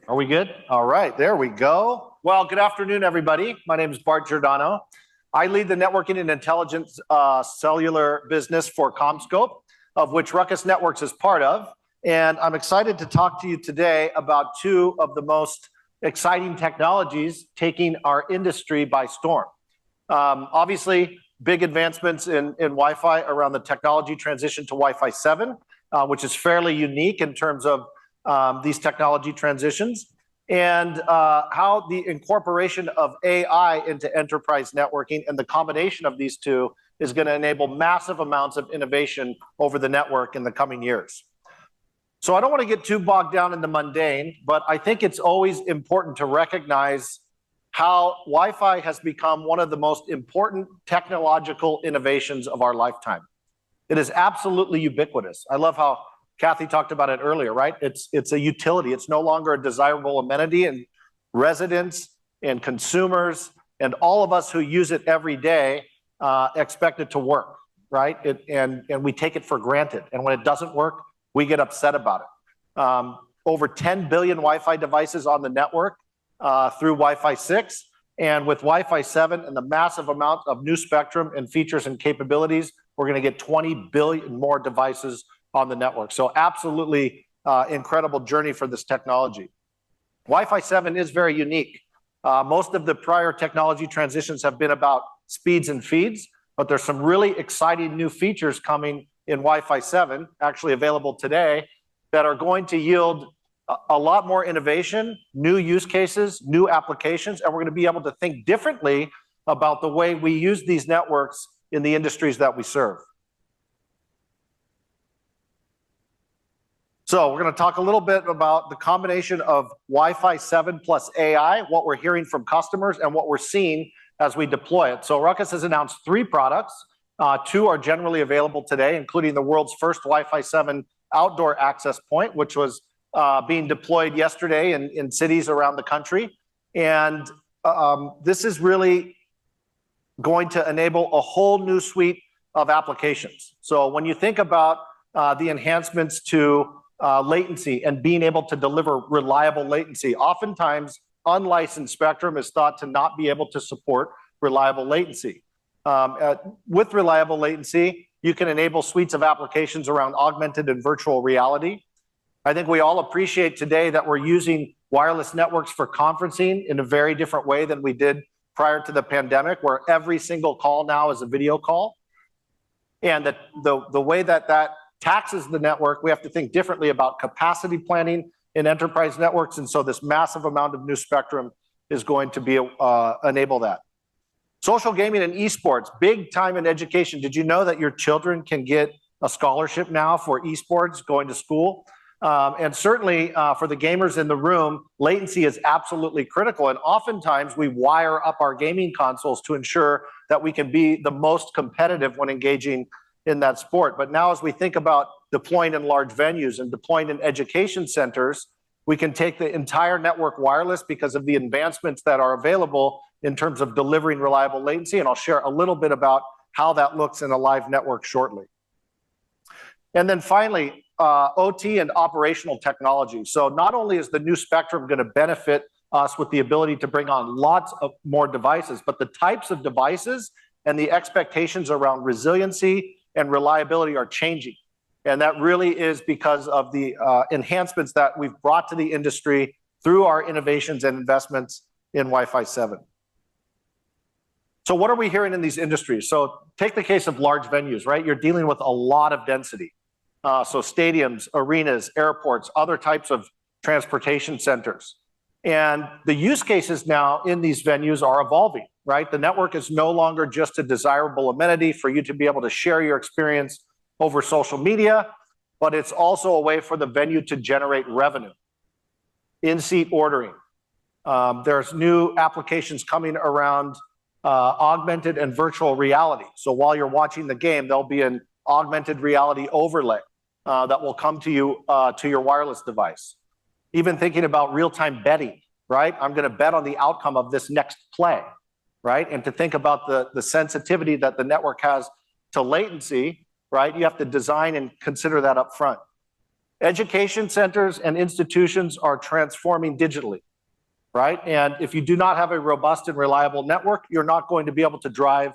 Are we good? All right, there we go. Well, good afternoon, everybody. My name is Bart Giordano. I lead the networking and intelligence cellular business for CommScope, of which RUCKUS Networks is part of. And I'm excited to talk to you today about two of the most exciting technologies taking our industry by storm. Obviously, big advancements in Wi-Fi around the technology transition to Wi-Fi 7, which is fairly unique in terms of these technology transitions, and how the incorporation of AI into enterprise networking and the combination of these two is going to enable massive amounts of innovation over the network in the coming years. So I don't want to get too bogged down in the mundane, but I think it's always important to recognize how Wi-Fi has become one of the most important technological innovations of our lifetime. It is absolutely ubiquitous. I love how Kathy talked about it earlier, right? It's a utility. It's no longer a desirable amenity, and residents and consumers and all of us who use it every day expect it to work, right? And we take it for granted. And when it doesn't work, we get upset about it. Over 10 billion Wi-Fi devices on the network through Wi-Fi 6. And with Wi-Fi 7 and the massive amount of new spectrum and features and capabilities, we're going to get 20 billion more devices on the network. So absolutely incredible journey for this technology. Wi-Fi 7 is very unique. Most of the prior technology transitions have been about speeds and feeds, but there's some really exciting new features coming in Wi-Fi 7, actually available today, that are going to yield a lot more innovation, new use cases, new applications, and we're going to be able to think differently about the way we use these networks in the industries that we serve. So we're going to talk a little bit about the combination of Wi-Fi 7 plus AI, what we're hearing from customers, and what we're seeing as we deploy it. So RUCKUS has announced 3 products. 2 are generally available today, including the world's first Wi-Fi 7 outdoor access point, which was being deployed yesterday in cities around the country. And this is really going to enable a whole new suite of applications. So when you think about the enhancements to latency and being able to deliver reliable latency, oftentimes unlicensed spectrum is thought to not be able to support reliable latency. With reliable latency, you can enable suites of applications around augmented and virtual reality. I think we all appreciate today that we're using wireless networks for conferencing in a very different way than we did prior to the pandemic, where every single call now is a video call. And the way that taxes the network, we have to think differently about capacity planning in enterprise networks. And so this massive amount of new spectrum is going to be enable that. Social gaming and esports, big time in education. Did you know that your children can get a scholarship now for esports going to school? And certainly for the gamers in the room, latency is absolutely critical. And oftentimes we wire up our gaming consoles to ensure that we can be the most competitive when engaging in that sport. But now as we think about deploying in large venues and deploying in education centers, we can take the entire network wireless because of the advancements that are available in terms of delivering reliable latency. And I'll share a little bit about how that looks in a live network shortly. And then finally, OT and operational technology. So not only is the new spectrum going to benefit us with the ability to bring on lots of more devices, but the types of devices and the expectations around resiliency and reliability are changing. And that really is because of the enhancements that we've brought to the industry through our innovations and investments in Wi-Fi 7. So what are we hearing in these industries? So take the case of large venues, right? You're dealing with a lot of density. So stadiums, arenas, airports, other types of transportation centers. And the use cases now in these venues are evolving, right? The network is no longer just a desirable amenity for you to be able to share your experience over social media, but it's also a way for the venue to generate revenue. In-seat ordering. There's new applications coming around augmented and virtual reality. So while you're watching the game, there'll be an augmented reality overlay that will come to you to your wireless device. Even thinking about real-time betting, right? I'm going to bet on the outcome of this next play, right? And to think about the sensitivity that the network has to latency, right? You have to design and consider that up front. Education centers and institutions are transforming digitally, right? And if you do not have a robust and reliable network, you're not going to be able to drive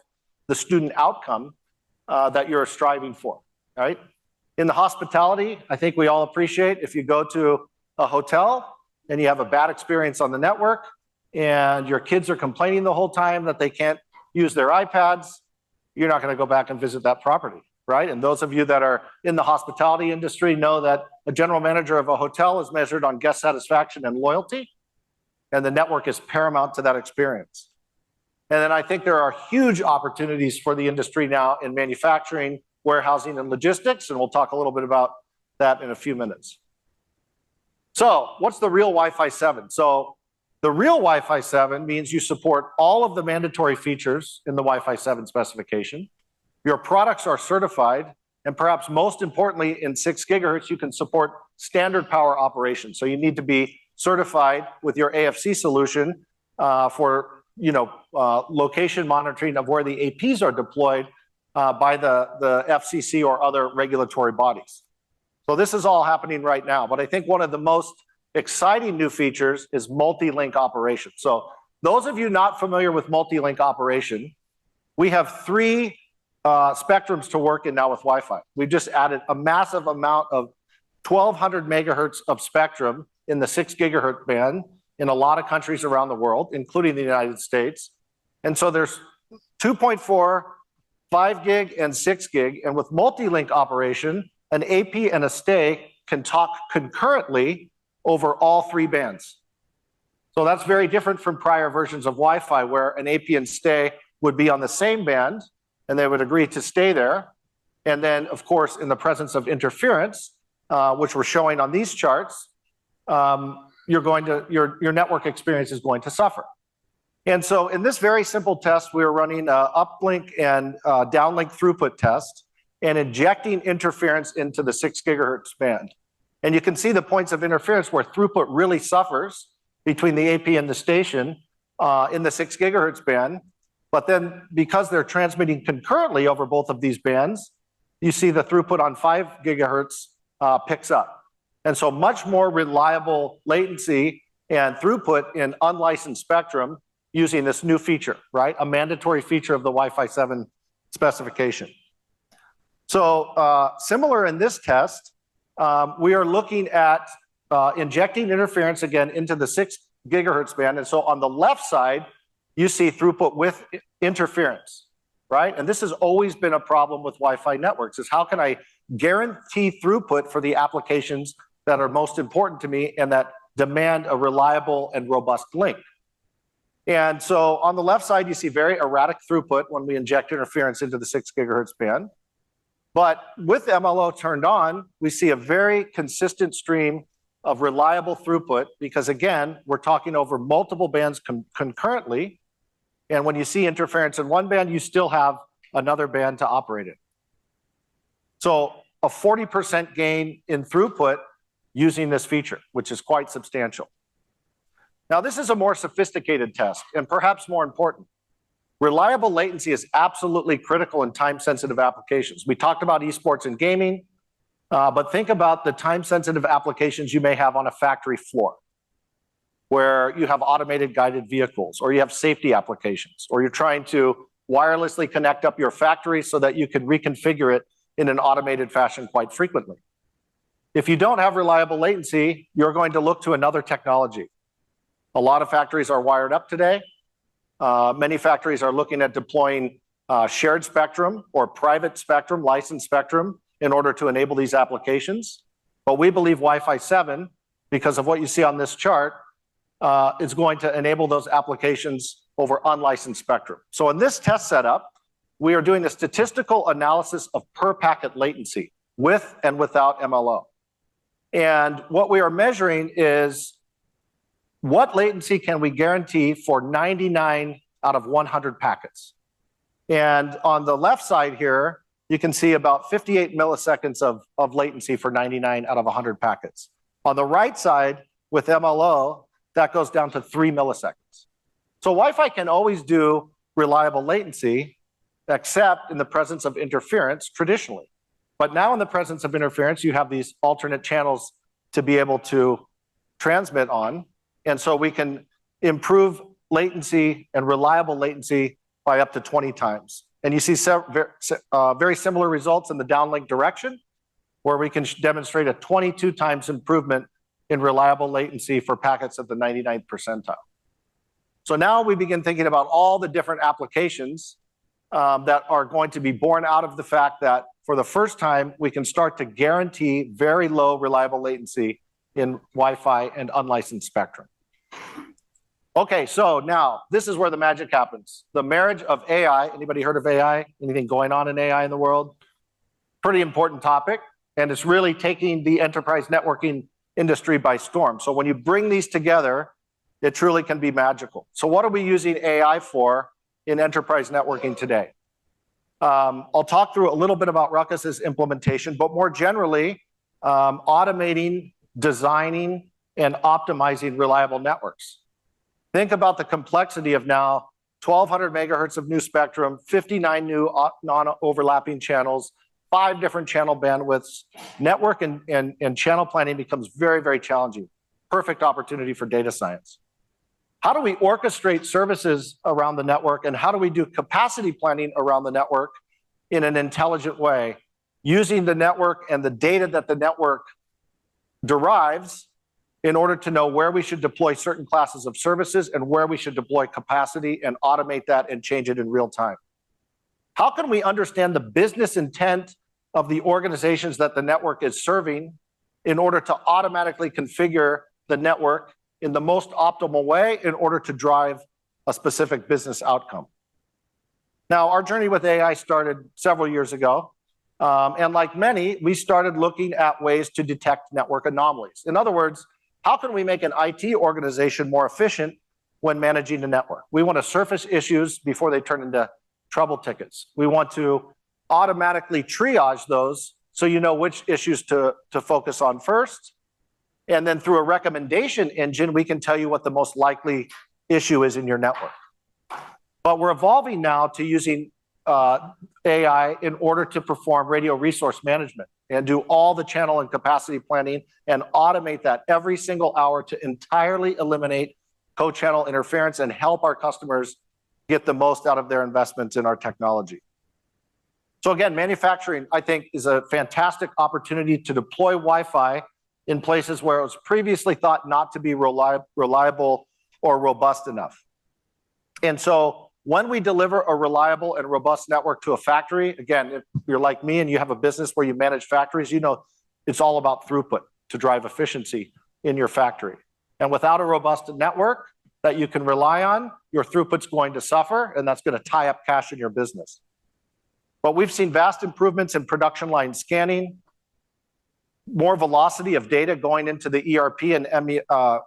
the student outcome that you're striving for, right? In the hospitality, I think we all appreciate if you go to a hotel and you have a bad experience on the network and your kids are complaining the whole time that they can't use their iPads, you're not going to go back and visit that property, right? And those of you that are in the hospitality industry know that a general manager of a hotel is measured on guest satisfaction and loyalty, and the network is paramount to that experience. And then I think there are huge opportunities for the industry now in manufacturing, warehousing, and logistics, and we'll talk a little bit about that in a few minutes. So what's the real Wi-Fi 7? So the real Wi-Fi 7 means you support all of the mandatory features in the Wi-Fi 7 specification. Your products are certified, and perhaps most importantly, in 6 gigahertz, you can support standard power operation. So you need to be certified with your AFC solution for location monitoring of where the APs are deployed by the FCC or other regulatory bodies. So this is all happening right now, but I think one of the most exciting new features is multi-link operation. So those of you not familiar with multi-link operation, we have 3 spectrums to work in now with Wi-Fi. We've just added a massive amount of 1200 megahertz of spectrum in the 6 gigahertz band in a lot of countries around the world, including the United States. And so there's 2.4, 5 gig, and 6 gig. And with multi-link operation, an AP and a stay can talk concurrently over all 3 bands. So that's very different from prior versions of Wi-Fi, where an AP and stay would be on the same band, and they would agree to stay there. And then, of course, in the presence of interference, which we're showing on these charts, your network experience is going to suffer. And so in this very simple test, we were running an uplink and downlink throughput test and injecting interference into the 6 gigahertz band. And you can see the points of interference where throughput really suffers between the AP and the station in the 6 gigahertz band. But then because they're transmitting concurrently over both of these bands, you see the throughput on 5 gigahertz picks up. And so much more reliable latency and throughput in unlicensed spectrum using this new feature, right? A mandatory feature of the Wi-Fi 7 specification. So similar in this test, we are looking at injecting interference again into the 6 gigahertz band. And so on the left side, you see throughput with interference, right? And this has always been a problem with Wi-Fi networks, is how can I guarantee throughput for the applications that are most important to me and that demand a reliable and robust link. And so on the left side, you see very erratic throughput when we inject interference into the 6 gigahertz band. But with MLO turned on, we see a very consistent stream of reliable throughput because, again, we're talking over multiple bands concurrently. And when you see interference in one band, you still have another band to operate in. So a 40% gain in throughput using this feature, which is quite substantial. Now, this is a more sophisticated test, and perhaps more important. Reliable latency is absolutely critical in time-sensitive applications. We talked about esports and gaming, but think about the time-sensitive applications you may have on a factory floor, where you have automated guided vehicles, or you have safety applications, or you're trying to wirelessly connect up your factory so that you can reconfigure it in an automated fashion quite frequently. If you don't have reliable latency, you're going to look to another technology. A lot of factories are wired up today. Many factories are looking at deploying shared spectrum or private spectrum, licensed spectrum, in order to enable these applications. But we believe Wi-Fi 7, because of what you see on this chart, is going to enable those applications over unlicensed spectrum. So in this test setup, we are doing a statistical analysis of per packet latency with and without MLO. And what we are measuring is what latency can we guarantee for 99 out of 100 packets. And on the left side here, you can see about 58 milliseconds of latency for 99 out of 100 packets. On the right side, with MLO, that goes down to 3 milliseconds. So Wi-Fi can always do reliable latency, except in the presence of interference traditionally. But now in the presence of interference, you have these alternate channels to be able to transmit on. And so we can improve latency and reliable latency by up to 20 times. And you see very similar results in the downlink direction, where we can demonstrate a 22 times improvement in reliable latency for packets at the 99th percentile. So now we begin thinking about all the different applications that are going to be born out of the fact that for the first time, we can start to guarantee very low reliable latency in Wi-Fi and unlicensed spectrum. Okay, so now this is where the magic happens. The marriage of AI. Anybody heard of AI? Anything going on in AI in the world? Pretty important topic, and it's really taking the enterprise networking industry by storm. So when you bring these together, it truly can be magical. So what are we using AI for in enterprise networking today? I'll talk through a little bit about RUCKUS's implementation, but more generally, automating, designing, and optimizing reliable networks. Think about the complexity of now 1,200 megahertz of new spectrum, 59 new non-overlapping channels, 5 different channel bandwidths. Network and channel planning becomes very, very challenging. Perfect opportunity for data science. How do we orchestrate services around the network, and how do we do capacity planning around the network in an intelligent way, using the network and the data that the network derives in order to know where we should deploy certain classes of services and where we should deploy capacity and automate that and change it in real time? How can we understand the business intent of the organizations that the network is serving in order to automatically configure the network in the most optimal way in order to drive a specific business outcome? Now, our journey with AI started several years ago. And like many, we started looking at ways to detect network anomalies. In other words, how can we make an IT organization more efficient when managing the network? We want to surface issues before they turn into trouble tickets. We want to automatically triage those so you know which issues to focus on first. And then through a recommendation engine, we can tell you what the most likely issue is in your network. But we're evolving now to using AI in order to perform radio resource management and do all the channel and capacity planning and automate that every single hour to entirely eliminate co-channel interference and help our customers get the most out of their investments in our technology. So again, manufacturing, I think, is a fantastic opportunity to deploy Wi-Fi in places where it was previously thought not to be reliable or robust enough. And so when we deliver a reliable and robust network to a factory, again, if you're like me and you have a business where you manage factories, you know it's all about throughput to drive efficiency in your factory. And without a robust network that you can rely on, your throughput's going to suffer, and that's going to tie up cash in your business. But we've seen vast improvements in production line scanning, more velocity of data going into the ERP and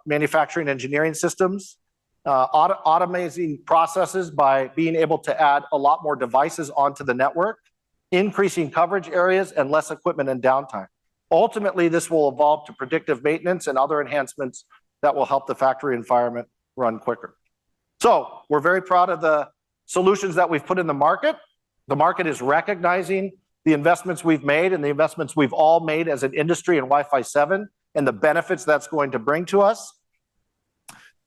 manufacturing engineering systems, automating processes by being able to add a lot more devices onto the network, increasing coverage areas and less equipment and downtime. Ultimately, this will evolve to predictive maintenance and other enhancements that will help the factory environment run quicker. So we're very proud of the solutions that we've put in the market. The market is recognizing the investments we've made and the investments we've all made as an industry in Wi-Fi 7 and the benefits that's going to bring to us.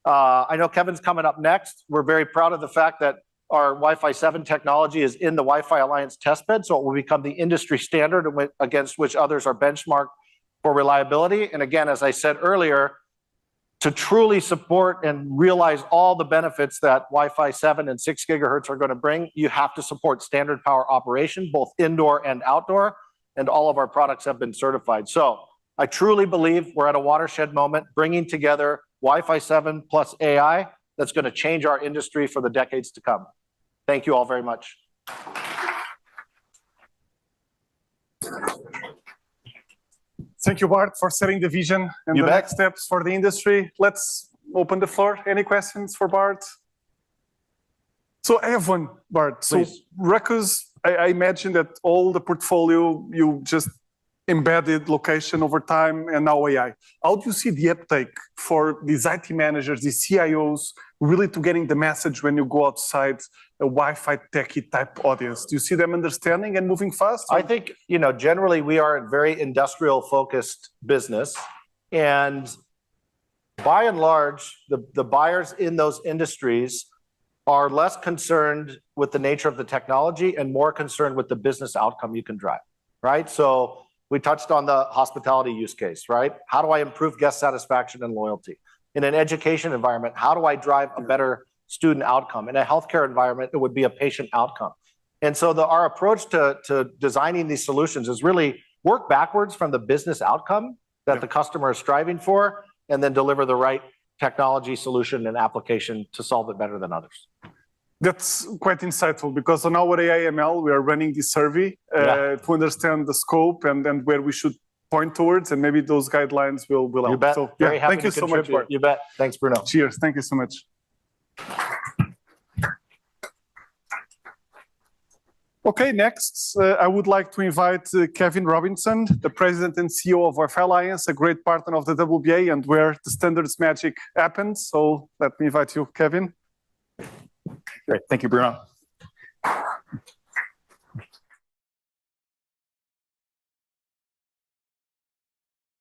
I know Kevin's coming up next. We're very proud of the fact that our Wi-Fi 7 technology is in the Wi-Fi Alliance testbed, so it will become the industry standard against which others are benchmarked for reliability. And again, as I said earlier, to truly support and realize all the benefits that Wi-Fi 7 and 6 gigahertz are going to bring, you have to support standard power operation, both indoor and outdoor, and all of our products have been certified. So I truly believe we're at a watershed moment, bringing together Wi-Fi 7 plus AI that's going to change our industry for the decades to come. Thank you all very much. Thank you, Bart, for setting the vision and the next steps for the industry. Let's open the floor. Any questions for Bart? So I have one, Bart. Please. So RUCKUS, I imagine that all the portfolio, you just embedded location over time and now AI. How do you see the uptake for these IT managers, these CIOs, really to getting the message when you go outside a Wi-Fi techie type audience? Do you see them understanding and moving fast? I think, generally we are a very industrial focused business, and by and large, the buyers in those industries are less concerned with the nature of the technology and more concerned with the business outcome you can drive, right? So we touched on the hospitality use case, right? How do I improve guest satisfaction and loyalty? In an education environment, how do I drive a better student outcome? In a healthcare environment, it would be a patient outcome. And so our approach to designing these solutions is really work backwards from the business outcome that the customer is striving for, and then deliver the right technology solution and application to solve it better than others. That's quite insightful, because on our AI ML, we are running this survey to understand the scope and where we should point towards, and maybe those guidelines will help. You bet. So, Very happy thank you to so much, contribute. Bart. You bet. Thanks, Bruno. Cheers. Thank you so much. Okay, next, I would like to invite Kevin Robinson, the President and CEO of Wi-Fi Alliance, a great partner of the WBA and where the standards magic happens. So let me invite you, Kevin. Great. Thank you, Bruno.